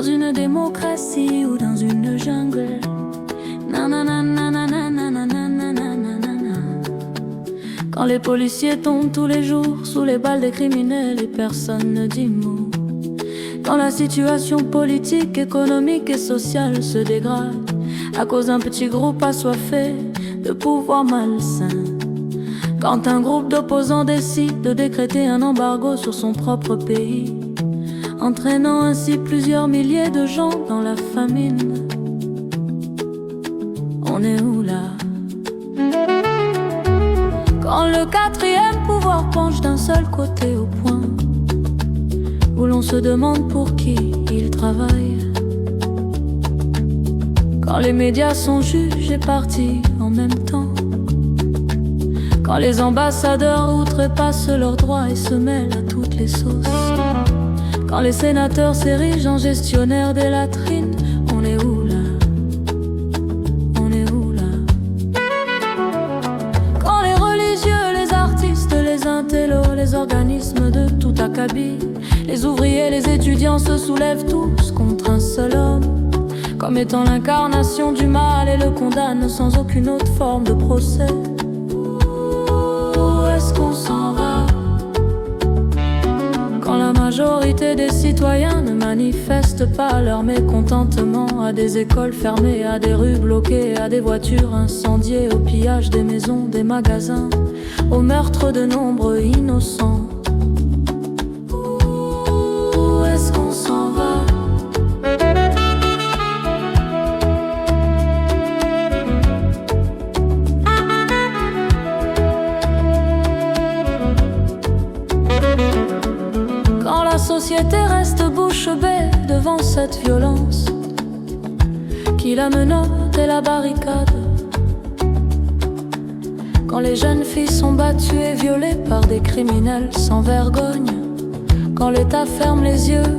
une démocratie ou dans une jungle. Quand les policiers tombent tous les jours sous les balles des criminels et personne ne dit mot. Quand la situation politique, économique et sociale se dégrade à cause d'un petit groupe assoiffé de pouvoir malsain. Quand un groupe d'opposants décide de décréter un embargo sur son propre pays, entraînant ainsi plusieurs milliers de gens dans la famine. On est où là? Quand le quatrième pouvoir penche d'un seul côté au point où l'on se demande pour qui il travaille. Quand les médias sont juges et partis en même temps. Quand les ambassadeurs outrepassent leurs droits et se mêlent à toutes les sauces. Quand les sénateurs s'érigent en gestionnaires des latrines. On est où là? On est où là? Quand les religieux, les artistes, les intellos, les organismes de tout acabit, les ouvriers, les étudiants se soulèvent tous contre un seul homme, comme étant l'incarnation du mal, et le condamnent sans aucune autre forme de procès. Où est-ce qu'on s'en va? Quand la majorité des citoyens ne manifestent pas leur mécontentement à des écoles fermées, à des rues bloquées, à des voitures incendiées, au pillage des maisons, des magasins, au meurtre de nombreux innocents. Où est-ce qu'on s'en va? La société reste bouche bée devant cette violence qui la menotte et la barricade. Quand les jeunes filles sont battues et violées par des criminels sans vergogne. Quand l'État ferme les yeux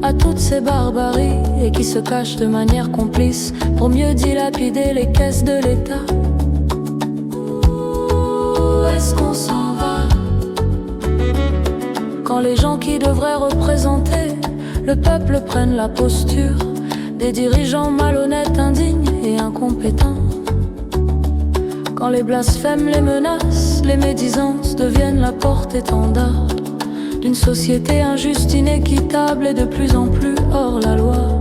à toutes ces barbaries et qui se cachent de manière complice pour mieux dilapider les caisses de l'État. Où est-ce qu'on s'en va? Quand les gens qui devraient représenter le peuple prennent la posture des dirigeants malhonnêtes, indignes et incompétents. Quand les blasphèmes, les menaces, les médisances deviennent la porte-étendard d'une société injuste, inéquitable et de plus en plus hors la loi.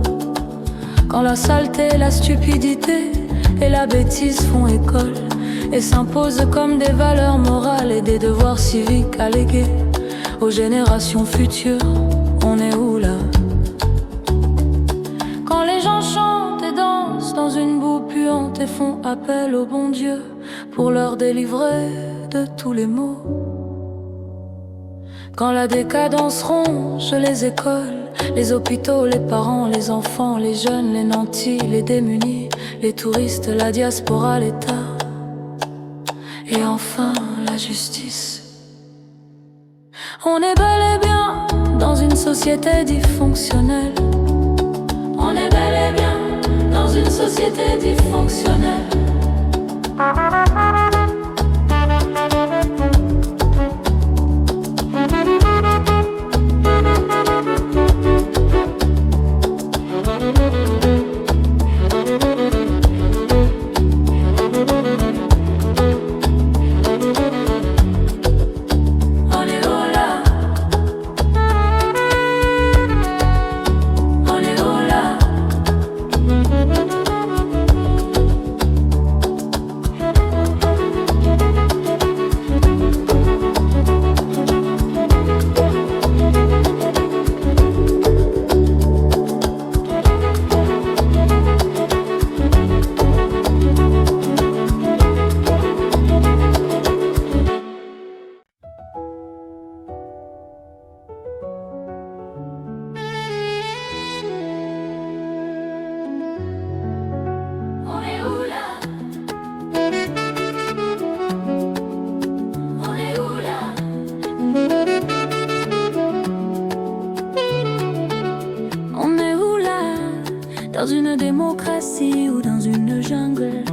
Quand la saleté, la stupidité et la bêtise font école et s'imposent comme des valeurs morales et des devoirs civiques à léguer aux générations futures. On est où là? Quand les gens chantent et dansent dans une boue puante et font appel au bon Dieu pour leur délivrer de tous les maux. Quand la décadence ronge les écoles, les hôpitaux, les parents, les enfants, les jeunes, les nantis, les démunis, les touristes, la diaspora, l'État et enfin la justice. On est bel et bien dans une société dysfonctionnelle. On est bel et bien dans une société dysfonctionnelle. Dans une démocratie ou dans une jungle.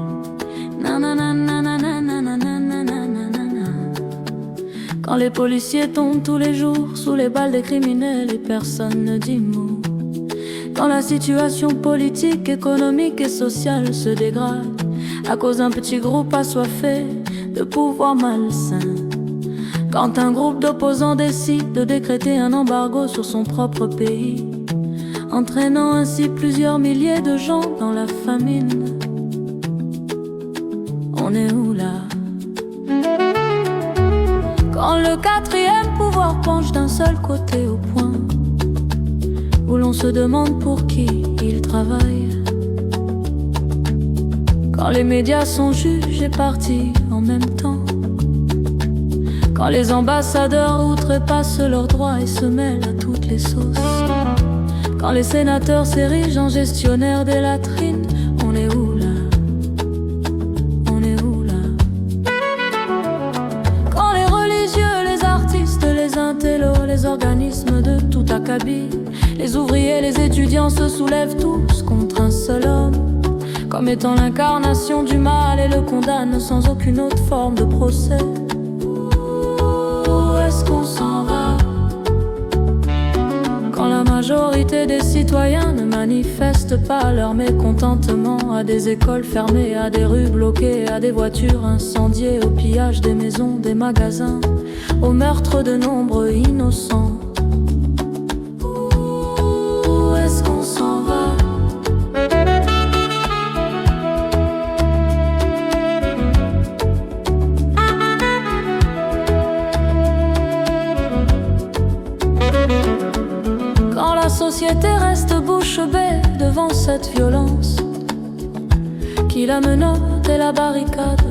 Quand les policiers tombent tous les jours sous les balles des criminels et personne ne dit mot. Quand la situation politique, économique et sociale se dégrade à cause d'un petit groupe assoiffé de pouvoir malsain. Quand un groupe d'opposants décide de décréter un embargo sur son propre pays, entraînant ainsi plusieurs milliers de gens dans la famine. On est où là? Quand le quatrième pouvoir penche d'un seul côté au point où l'on se demande pour qui il travaille. Quand les médias sont juges et partis en même temps. Quand les ambassadeurs outrepassent leurs droits et se mêlent à toutes les sauces. Quand les sénateurs s'érigent en gestionnaires des latrines. On est où là? On est où là? Quand les religieux, les artistes, les intellos, les organismes de tout acabit, les ouvriers, les étudiants se soulèvent tous contre un seul homme, comme étant l'incarnation du mal, et le condamnent sans aucune autre forme de procès. Où est-ce qu'on s'en va? Quand la majorité des citoyens ne manifestent pas leur mécontentement à des écoles fermées, à des rues bloquées, à des voitures incendiées, au pillage des maisons, des magasins, au meurtre de nombreux innocents. Où est-ce qu'on s'en va? La société reste bouche bée devant cette violence qui la menotte et la barricade.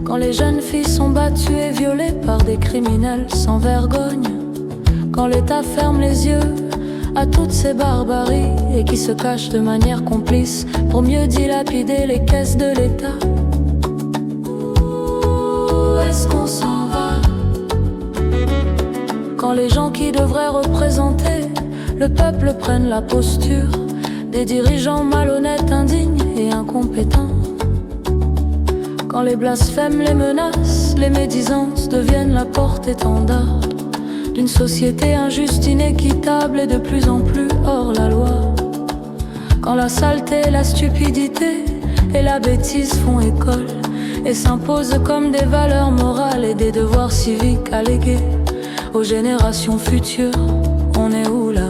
Quand les jeunes filles sont battues et violées par des criminels sans vergogne. Quand l'État ferme les yeux à toutes ces barbaries et qui se cachent de manière complice pour mieux dilapider les caisses de l'État. Où est-ce qu'on s'en va? Quand les gens qui devraient représenter le peuple prennent la posture des dirigeants malhonnêtes, indignes et incompétents. Quand les blasphèmes, les menaces, les médisances deviennent la porte-étendard d'une société injuste, inéquitable et de plus en plus hors la loi. Quand la saleté, la stupidité et la bêtise font école et s'imposent comme des valeurs morales et des devoirs civiques à léguer aux générations futures. On est où là?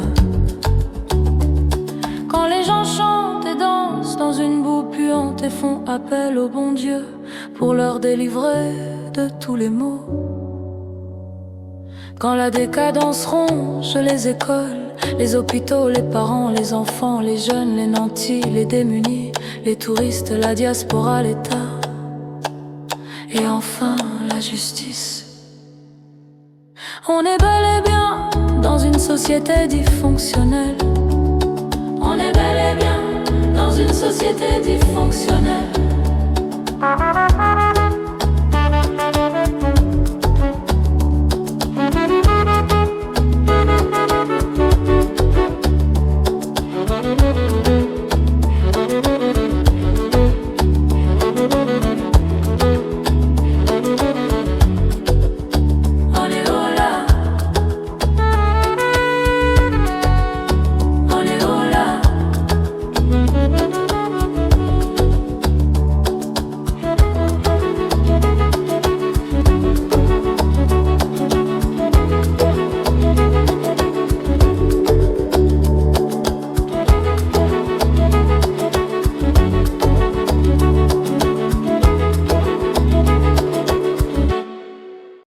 Quand les gens chantent et dansent dans une boue puante et font appel au bon Dieu pour leur délivrer de tous les maux. Quand la décadence ronge les écoles, les hôpitaux, les parents, les enfants, les jeunes, les nantis, les démunis, les touristes, la diaspora, l'État et enfin la justice. On est bel et bien dans une société dysfonctionnelle. On est bel et bien dans une société dysfonctionnelle.